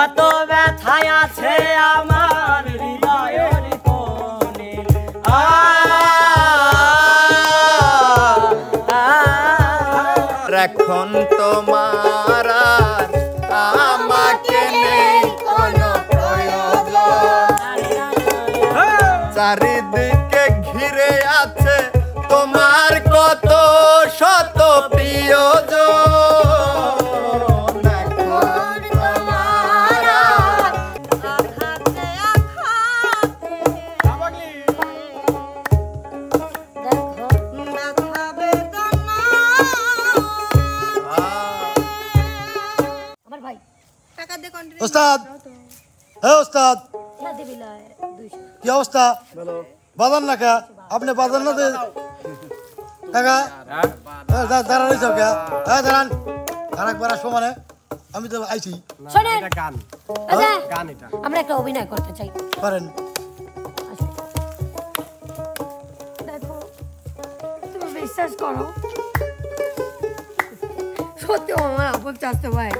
কত ব্যথায় আছে আমার হৃদয়ের কোণে এখন তোমার আর আমাকে নেই কোনো প্রয়োজন চারিদিকে ঘিরে আছে তোমার কত শত প্রিয়জন এখন তোমার আর আঘাতে আঘাতে দেখো ব্যথা বেদনা আমার ভাই টাকা দে কন্টিনিউ ওস্তাদ হ্যাঁ ওস্তাদ না দিবি না 200 কি অবস্থা বাজার না কা আপনি বাজার না দে কাকা দাঁড়ান সব কে হ্যাঁ দাঁড়ান আর একবার সমানে আমি তো আইছি শোনেন এটা গান আচ্ছা গান এটা আমরা একটা অভিনয় করতে চাই পারেন দেখো তুমি বিশ্বাস করো সত্যি আমার আপন চাচতো ভাই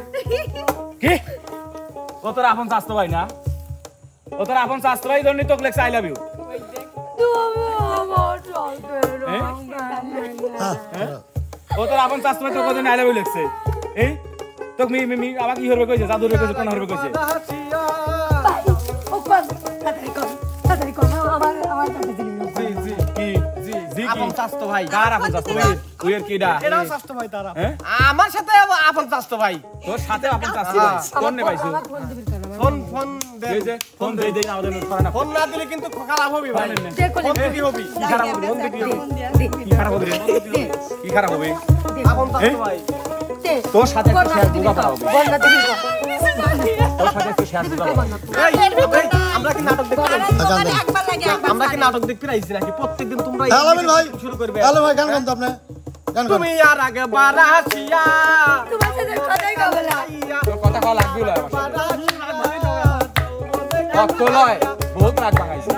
কি ও তোর আপন চাস্তো ভাই না ও তোর আপন চাস্তো ভাই জন্য তোকে লেখছে আই লাভ ইউ তুমি আমার চাচতো ও তোর আপন চাস্তো ভাই তোর কজন আই লাভ ইউ লেখছে এই তোকে মি আমাকে কি হরবে কইছে জাদু হরবে কইছে কোন হরবে কইছে ভাই ও কোন তাড়াতাড়ি কর আমার কাছে দিলি জি কি জি আপন চাস্তো ভাই কার আপন চাস্তো ভাই তুই এর কিডা এটাও চাস্তো ভাই তারা হ্যাঁ আমার সাথে আপন চাস্তো ভাই তোর সাথে আপন চাস্তো ভাই কোন নে পাইছো ফোন দিবি কেন ফোন দে এই যে ফোন দেই আমাদের নোট করা না ফোন না দিলে কিন্তু খারাপ হবে ভাই ফোন দিবি হবি কি খারাপ হবে ফোন দিবি কি খারাপ হবে কি খারাপ হবে আপন চাস্তো ভাই তোর সাথে একটা শেয়ার দুগা পাওয়া হবে বল না দিবি তোর সাথে একটা শেয়ার দুগা পাওয়া আমরা কি নাটক দেখতে একবার লাগে আমরা কি নাটক দেখতে আইছি নাকি প্রত্যেকদিন তোমরা আলামিন ভাই শুরু করবে হ্যালো ভাই গান গান তো আপনি গান গান তুমি আর আগে বারাসিয়া তোমার সাথে কথাই কবে না তোর কথা কল লাগবে লয় কত লয় বহুত রাত ভাঙাইছে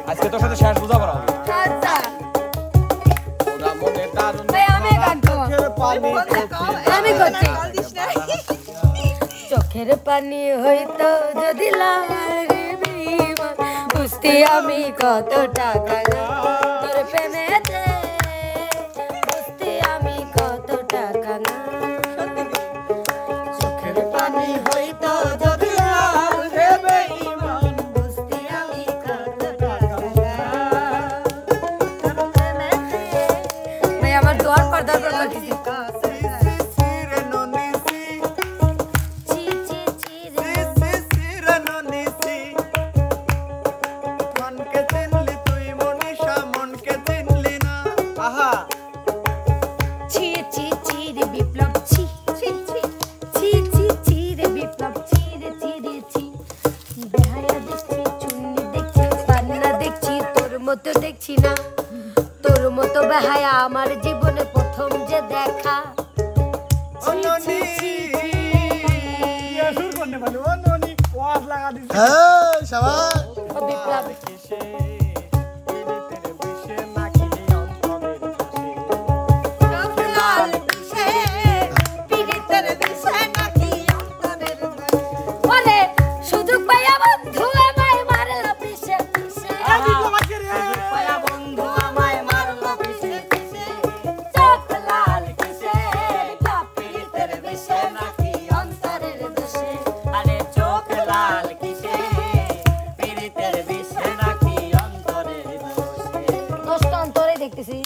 আজকে তোর সাথে শেষ বুঝা করা হবে আচ্ছা ওরা মনে দারুণ ভাই আমি গান আমি করছি চোখের পানি হইতো যদি লাগে বিমান বুঝতে আমি কত টাকা তোর প্রেমেতে বুঝতে আমি কত টাকা না চোখের পানি হইতো যদি লাগে বিমান বুঝতে আমি কত টাকা তোর প্রেমেতে ভাই আমার দোয়ার পর করতেছি দেখছি না তোর মতো বেহায়া আমার জীবনে প্রথম যে দেখা হ্যাঁ শাবাশ বিপ্লব সুযোগ পাইয়া বন্ধু আমায় মারল পিছে পিছে বন্ধু আমায় মারল পিছে পিছে চোখ লাল কিসে কাপিতের বিষে নাকি অন্তরের দোষে আরে চোখ লাল কিসে পীড়িতের বিষে নাকি অন্তরের দোষে দোস্ত অন্তরে দেখতেছি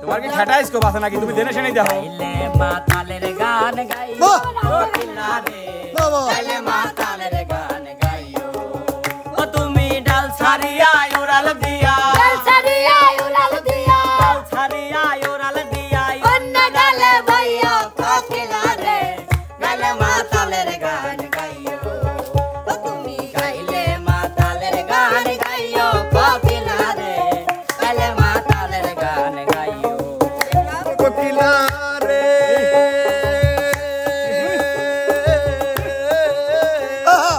তোমার কি ঠেটাইস কো বাসা নাকি তুমি জেনে শুনেই দেখো গাইলে মাতালের গান গাইও বাহ! কোকিলা রে বাবা গাইলে মাতালের গান গাইও ও তুমি ডাল ছাড়িয়া উড়াল দিয়া ডাল ছাড়িয়া উড়াল দিয়া ডাল ছাড়িয়া উড়াল দিয়া অন্য ডালে ভাইয়া কোকিলা রে গাইলে মাতালের গান গাইও ও তুমি গাইলে মাতালের গান গাইও কোকিলা রে গাইলে মাতালের গান গাইও কোকিলা রে আহা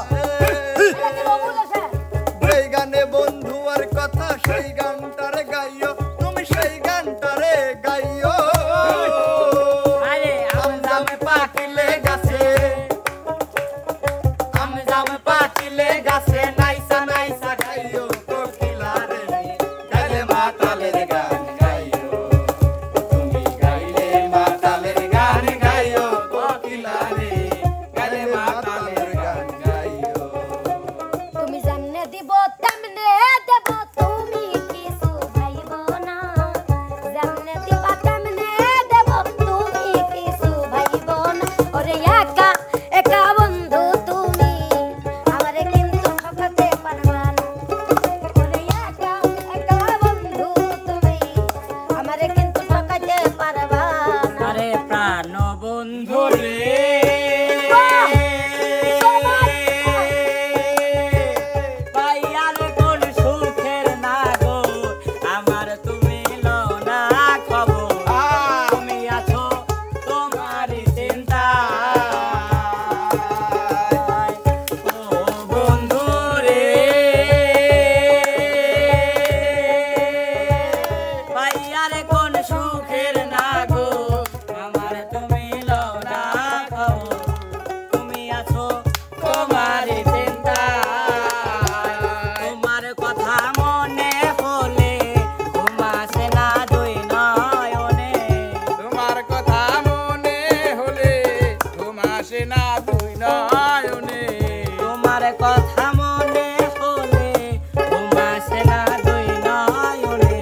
সুখের না গো আমার তুমি লও না খবর তুমি আছো তোমার চিন্তা তোমার কথা মনে হলে ঘুম আসে না দুই নয়নে তোমার কথা মনে হলে ঘুম আসে না দুই নয়নে তোমার কথা মনে হলে ঘুম আসে না দুই নয়নে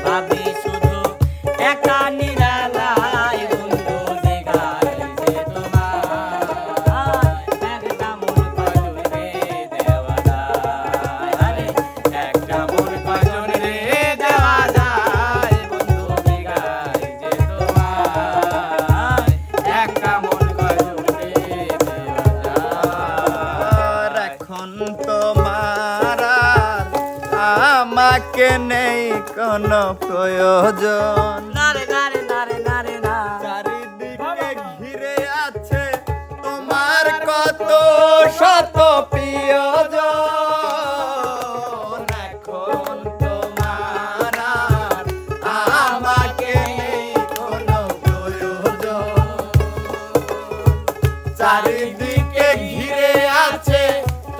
ভাবি শুধু একা নিরালায় বন্ধু দেখায় যে তোমার একটা মন কজন রে দেওয়া যায় আরে একটা মন কজন রে দেওয়া যায় বন্ধু দেখায় যে তোমার একটা মন কজন রে দেওয়া যায় এখন তোমার আর আমাকে নেই কোনো প্রয়োজন নারে নারে নারে নারে না চারিদিকে ঘিরে আছে তোমার কত শত প্রিয়জন এখন তোমার আর আমাকে নেই কোনো প্রয়োজন চারিদিকে ঘিরে আছে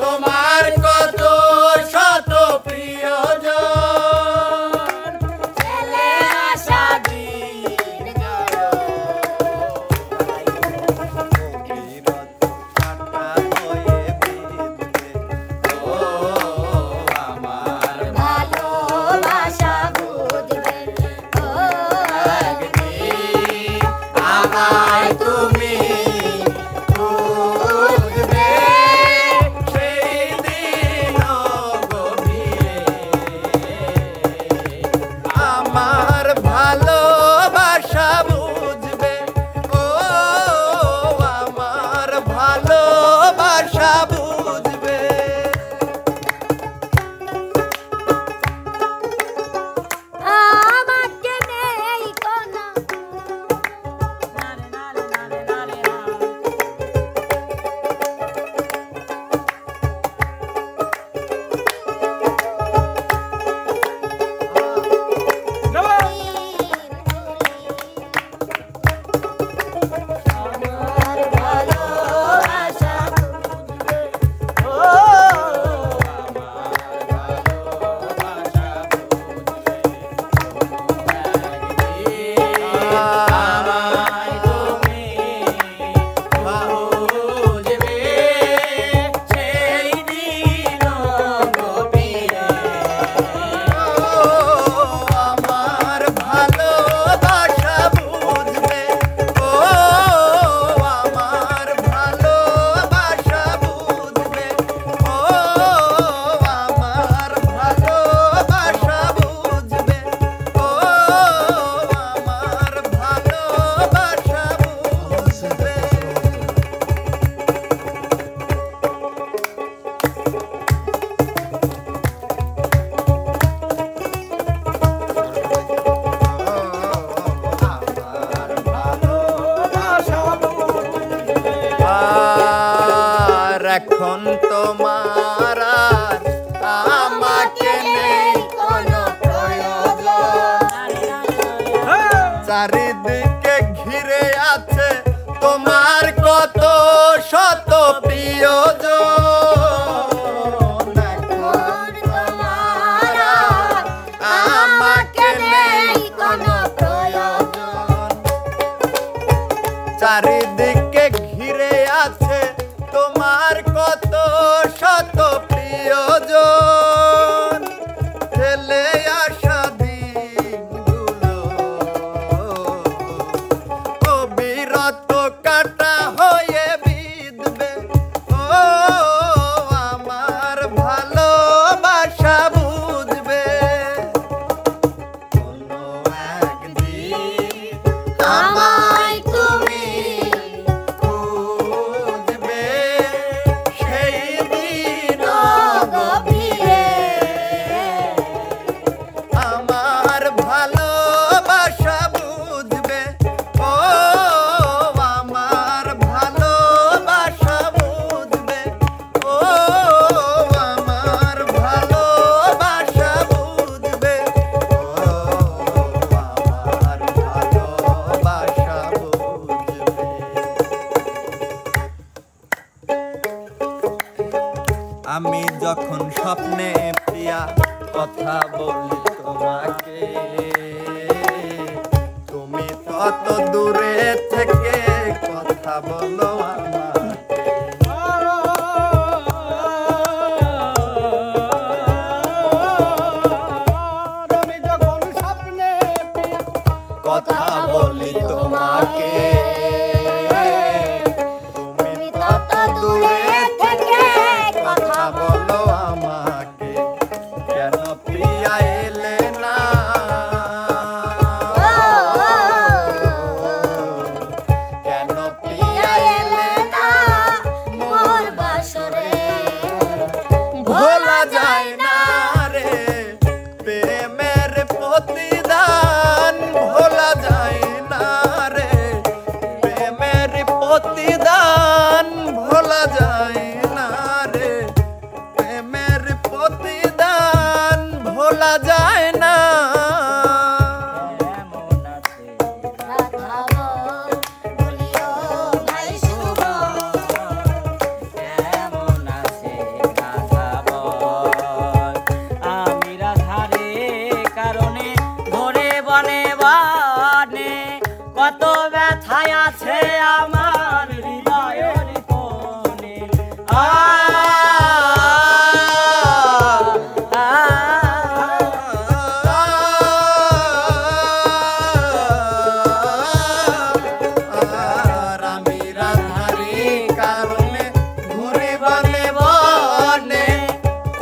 তোমার কত শত প্রিয়জন ছেলে আশা দিন গেলো কাটা হয়ে বিঁধবে ও আমার ভালোবাসা বুঝবে ও একদিন আমায় তুমি বুঝবে সেই দিন গভীরে আমার ভালোবাসা বুঝবে ও আমার ভালোবাসা বুঝবে আমাকে নেই কোনো নারে নারে নারে নারে না আমার ভালোবাসা আমায় তুমি বুঝবে সেই দিন গভীরে আমার ভালোবাসা বুঝবে ও আমার ভালোবাসা বুঝবে ও আমার ভালোবাসা বুঝবে ও আমার ভালোবাসা বুঝবে আমার ভালোবাসা আর এখন তোমার আর আমাকে নেই কোনো প্রয়োজন চারিদিকে ঘিরে আছে তোমার কত শত প্রিয়জন এখন তোমার আর আমাকে নেই কোনো প্রয়োজন চারিদিকে ঘিরে আছে তোমার কত শত প্রিয়জন ফেলে আসা দিনগুলো অবিরত কাটা হয়ে বিঁধবে ও আমার ভালোবাসা বুঝবে কোনো একদিন আমায় তুমি বুঝবে সেই দিন গভীরে আমার ভালোবাসা বুঝবে ও আমার ভালোবাসা বুঝবে ও আমার ভালোবাসা বুঝবে ও আমার যখন স্বপ্নে প্রিয়া কথা বলি তোমাকে, তুমি তত দূরে থেকে কথা বলো আমাকে। আমি যখন স্বপ্নে কথা বলি তোমাকে, তুমি তত দূরে থেকে কথা বলো আমাকে। কেন প্রিয়া এলে না, কেন প্রিয়া এলে না, মোর বাসরে ভোলা যায় না রে প্রেমের প্রতিদান, ভোলা যায় না রে প্রেমের প্রতিদান, ভোলা যায় না রে প্রেমের প্রতিদান, ভোলা যায় না। কেমন আছে রাধাবো বলিও ভাই শুভ, কেমন আছে রাধা বল। আমি রাধারে কারণে ঘরে বনে বনে কত ব্যথায় আছে আমার হৃদয়ের কোণে। আর আমি রাধারি কারণে ঘুরে বনে বনে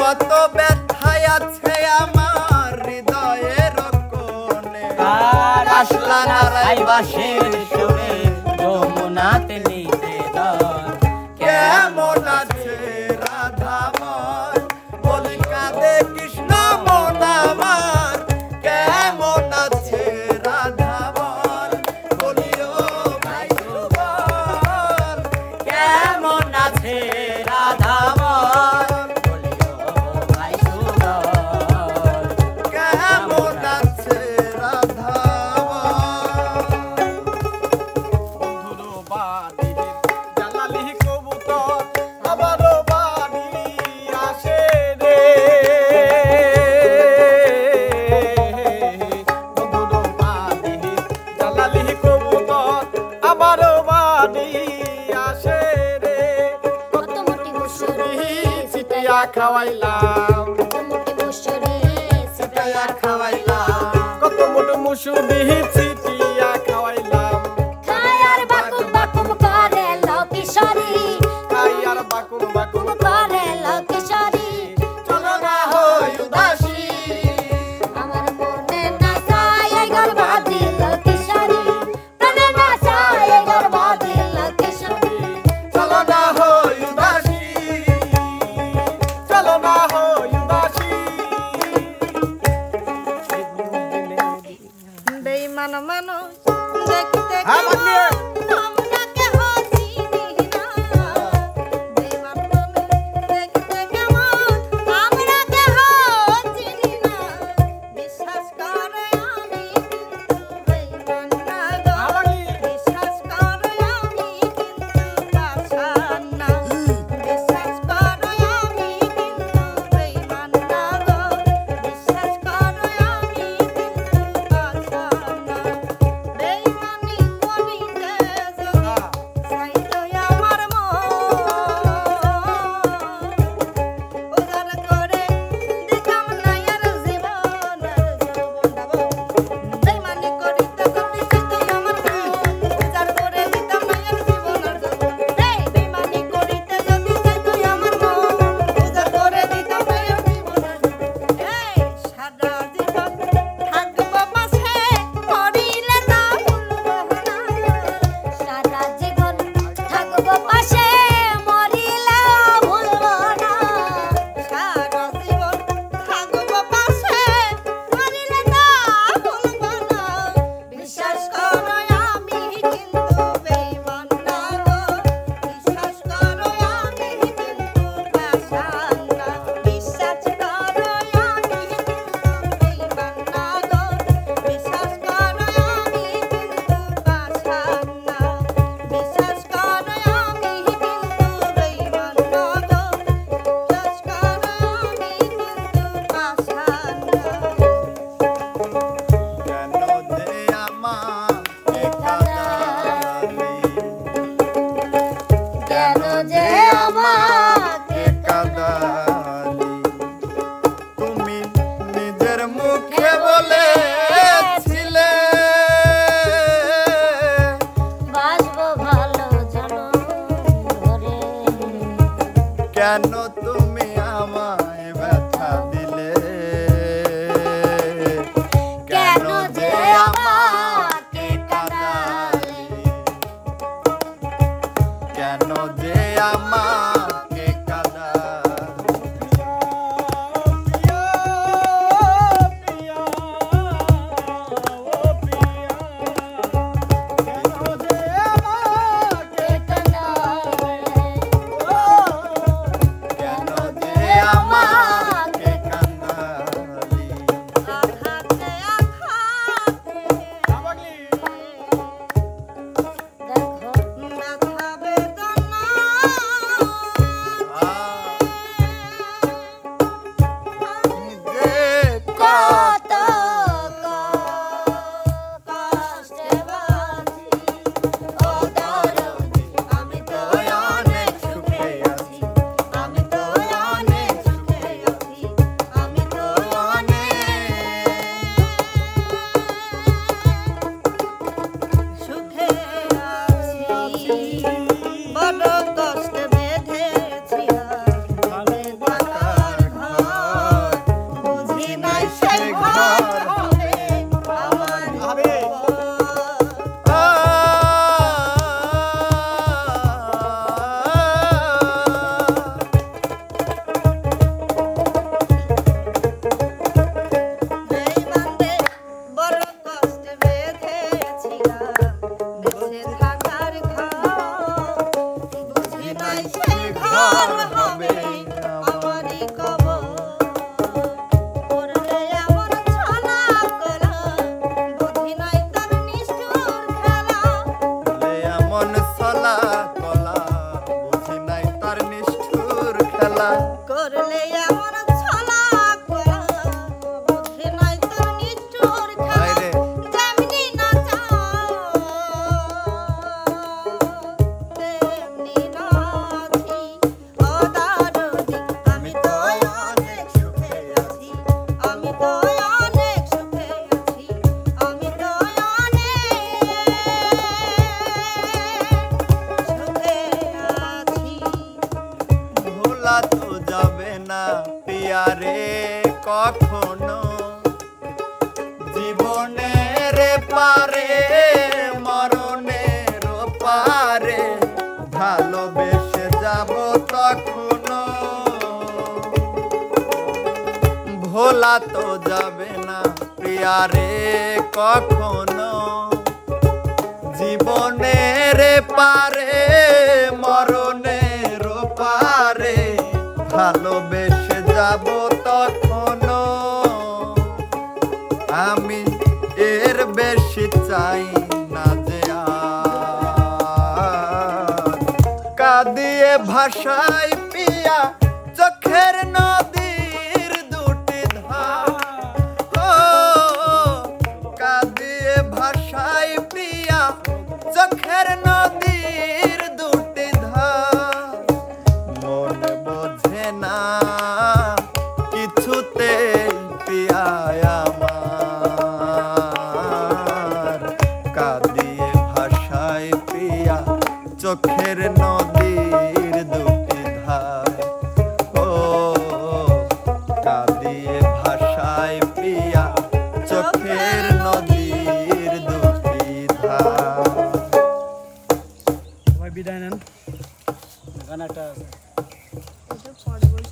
কত ব্যথায় আছে আমার হৃদয়ের কোণে। আর আসলা নারায় বাসের সুরে যমুনাতে নিবেদন। কেমন আছে রাধা মন, বলি কাঁদে কৃষ্ণ মন আমার। কেমন আছে রাধা মন, বলিও ভাই সুবল। কেমন আছে রাধা মন বলিও ভাই সুবল। কেমন আছে রাধা মন। বন্ধুরো বাড়ি জালালি কবুতর আমারও বাড়ি আসে রে। বন্ধুরো বাড়ি জালালি কবুতর আমারও বাড়ি আসে রে। কত মোটি মুসুরি চিটিয়া খাওয়াইলাম, কত মোটি মুসুরি সিটাইয়া খাওয়াইলাম, কত মোটো মুসুরি চিটিয়া খাওয়াইলাম। খায়ার বাকুম বাকুম করে লকিশোরী, খাইয়ার বাকুম বাকুম করে লকিশোরী। চলো না হই উদাসী, আমার মনে না চায় গর্বাদি লকিশোরী, প্রাণে না চায় গর্বাদি লকিশোরী। চলো না হই উদাসী, চলো না হই উদাসী। বেঈমান মানুষ দেখতে হ্যাঁ, বাগনি। আমরা কেহ চিনি না। বেঈমান মানুষ দেখতে কেমন আমরা কেহ চিনি না। বিশ্বাস করে আমি কিন্তু বেঈমান না গো। হ্যাঁ, বাগনি। বিশ্বাস করে আমি কিন্তু পাষাণ না। বিশ্বাস করে আমি কিন্তু বেঈমান না গো। বিশ্বাস করে আমি কিন্তু পাষাণ না। বেঈমানি করিতে কাঁদালি কেন যে আমাকে কাঁদালি তুমি নিজের মুখে বলেছিলে বাসবো ভালো জনম ধরে কেন তুমি আমায় ব্যথা দিলে কেন যে আমাকে কাঁদালি কেন যে আমাকে কাঁদালি কেন যে আমাকে কাঁদালি আঘাতে আঘাতে দেখো ব্যথা বেদনা যে কত কষ্টে বাঁচি ও দরদি আমি তো অনেক সুখে আছি আমি তো অনেক সুখে আছি আমি তো অনেক সুখে আছি বড় কষ্ট বেঁধেছি আমি বাঁকার ঘর বুঝি নাই সেই ঘর হবে আমার বেঈমানদের বড় কষ্ট বেঁধেছিলাম বেঁচে থাকার ঘর বুঝি নাই সেই ঘর হবে আমারই কবর করলে এমন ছলা কলা বুঝি নাই তার নিষ্ঠুর খেলা এমন সলা কলা বুঝি নাই তার নিষ্ঠুর খেলা করলে এমন ছলা কলা বুঝি নাই তার নিষ্ঠুর খেলা হায়রে। যেমনি না চাও তেমনি নাছি ও দারুদি আমি তো অনেক সুখে আছি আমি তো অনেক সুখে আছি আমি তো অনেক সুখে আছি ভোলা তো যাবে না পিয়ারে কখনো জীবনের পারে মরণের পারে ভালোবেসে যাব তখনো ভোলা তো যাবে না প্রিয়ারে কখনো জীবনের পারে মরণের পারে ভালোবেসে যাব তখনো আমি এর বেশি চাই না যে আর কাঁদিয়ে ভাষায় পিয়া চোখের নদীর দুটি ধার ও কাঁদিয়ে ভাষায় পিয়া চোখের নদীর দুটি ধার মন বোঝে না কিছুতে পিয়া আমার কাঁদিয়ে ভাষায় পিয়া চোখের নদীর দুটি ধার ও কাঁদিয়ে ভাষায় পিয়া চোখের নদীর দুটি ধার ভাই বিদায় নেন গানটা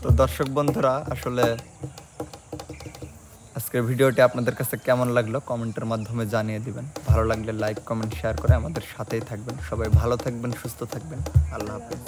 তো দর্শক বন্ধুরা আসলে আজকের ভিডিওটি আপনাদের কাছে কেমন লাগলো কমেন্টের মাধ্যমে জানিয়ে দিবেন ভালো লাগলে লাইক কমেন্ট শেয়ার করে আমাদের সাথেই থাকবেন সবাই ভালো থাকবেন সুস্থ থাকবেন আল্লাহ হাফেজ